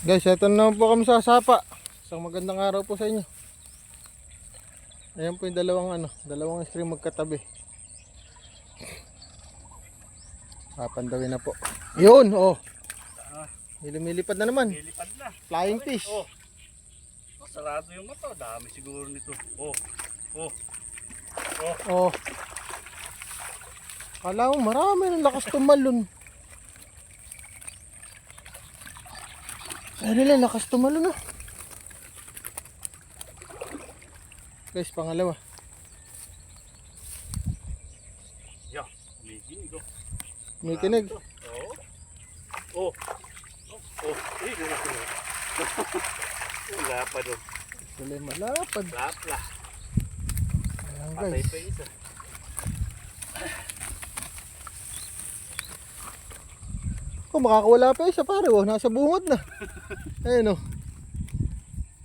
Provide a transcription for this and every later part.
Guys, eto na naman po kami sa sapa. Isang magandang araw po sa inyo. Ayan po yung dalawang stream magkatabi. Papandawin na po. Yun, oh. Lumilipad na naman. Lilipad na. Flying fish. Oh. Sarado yung mata. Dami siguro nito. Oh. Oh. Oh. Oh. Kala mo marami ng lakas tumalon. Ay nila, lakas tumalon ah. Guys, pangalawa. Yeah. Umiginig oh. Umikinig. Oh. Oh. Oh. Eh, wala ko. Wala pa doon. Sila malapad. Lapla. Ayan Patay guys. pa isa. Oh, makakawala pa isa pare, oh. Nasa bungod na. Ayun oh.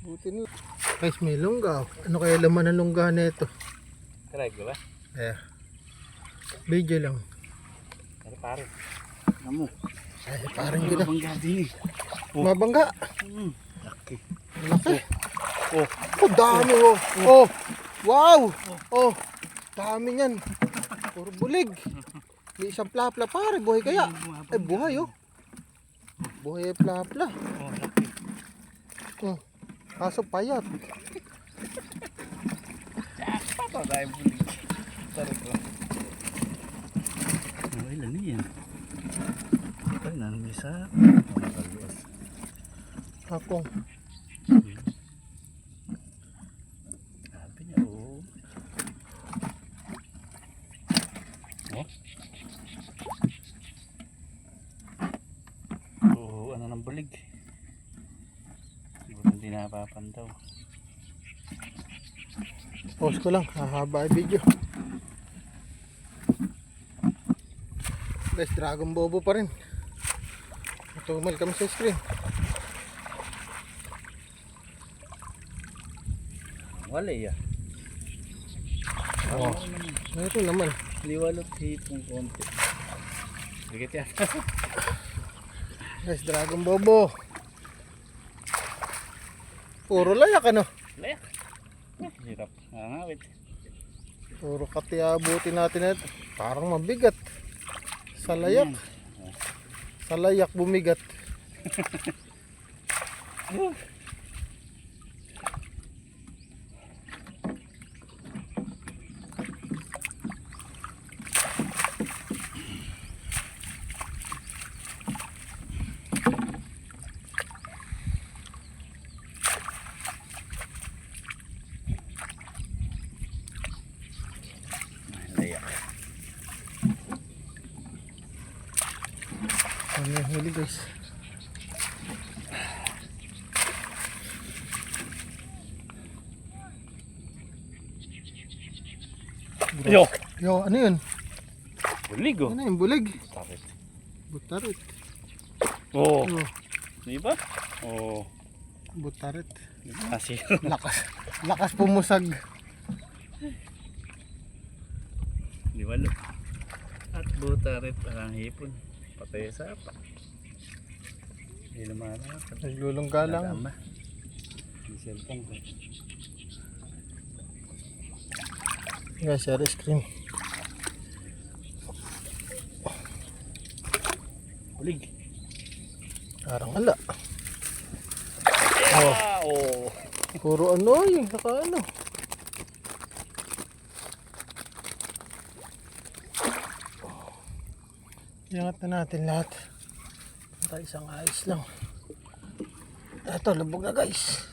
Buti nila. Guys, may lungga. Ano kaya laman ng lungga nito? Try ko ba? Eh. Video lang. Ano pare? Amo. Ay, parang gina. Mabangga din eh. Oh. Mabangga. Laki. Laki. Oh. Oh, dami oh. Oh. Wow. Oh. Dami niyan. Puro bulig. May isang plapla pare, buhay kaya. Eh, buhay oh. Buhay ay plapla. Oh, laki. Oh. Kaso payat. Papa tayo bulig. Sarap ko. Oh, ilan na yan? Ay, nanong isa. Makaluwas. Akong. Sabi niya, oh. Oh. Oo, ano ng bulig. Siguro hindi napapandaw. Pause ko lang. Hahaba yung video. Guys, dragon bobo pa rin. Matumal kami sa screen. Wala ya. Oh. Ito naman. Liwalot hipong konti. Bigit yan. Guys, dragon bobo. Puro layak ano. Layak. Hirap. Ngawit. Puro katiabuti natin ito. Parang mabigat. Sa layak. Sa layak bumigat. Layak. Ano yung huli guys? Yo! Yo, ano yun? Bulig oh. Ano yung bulig? Tapit. Butarit. Oh. Oh, Di ba? Oh. butarit. Nasiro. Lakas. Lakas pumusag. Liwalo. At butarit parang hipon. Patay sa apa. Hindi lumalang. Naglulungga lang. Nadama. Hindi cellphone ko. Guys, share screen. Bulig. Parang wala. Oh, Oh. puro ano yung saka ano. Iangat na natin lahat. Para isang ayos lang. Ito, lubog na guys.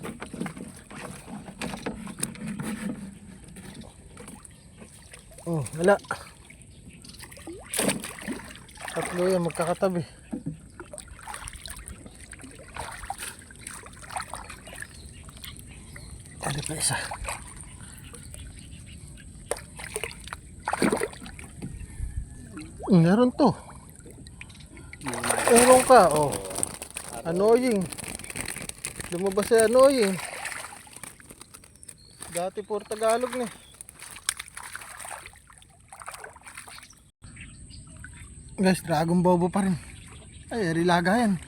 Oh, wala. Tatlo yan magkakatabi. Tali pa isa. Meron to. Urong ka, oh. Annoying. Lumabas sa annoying. Dati puro Tagalog na. Guys, dragon bobo pa rin. Ay, rilaga yan.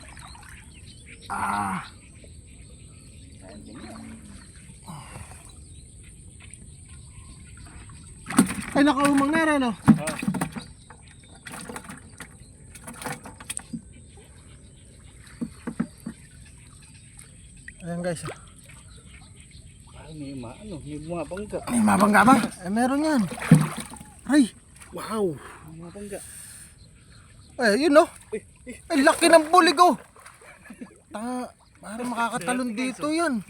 Ah. Ay, nakaumang na rin, no? Ah, Ayan guys. ay, may bumabangga. May mabangga ba? Eh, meron yan. Ay, wow. May bumabangga. Ay, yun, no? Ay, laki ng bulig, oh. Parang makakatalon dito yan.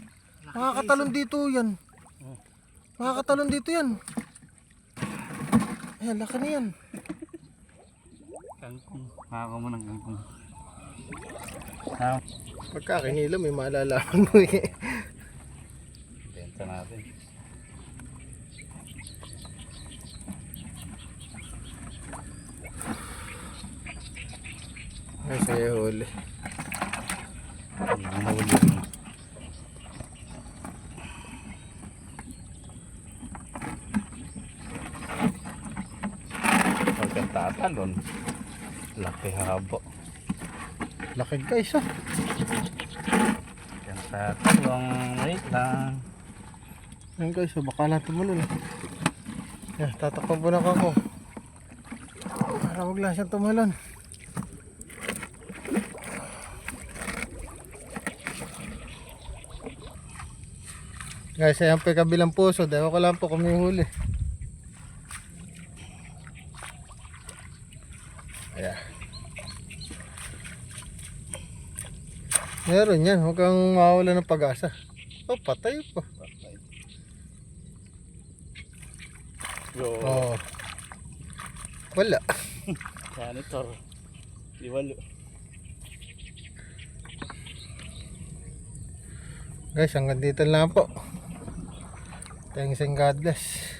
Makakatalon dito yan. Makakatalon dito yan. Ayan, laki na yan. Kangkong. Haka mo ng kangkong. Pagka kinila, may malalaman mo eh. Benta natin. Ay, sa'yo huli. Ang huli rin. Pagkatatalon. Laki habo. Laki guys, oh. Pagkatatalong. Wait lang. Ayan guys, oh, baka lang tumalon. Yan, tatakpan po na ako. Para huwag lang siyang tumalon. Guys, ayan po yung kabilang puso. Dahil ko lang po kung may huli. Ayan. Meron yan. Huwag kang mawala ng pag-asa. Oh, patay pa. Yo. Oh. Wala. Janitor. Iwalo. Guys, hanggang dito lang po. Thanks and God bless.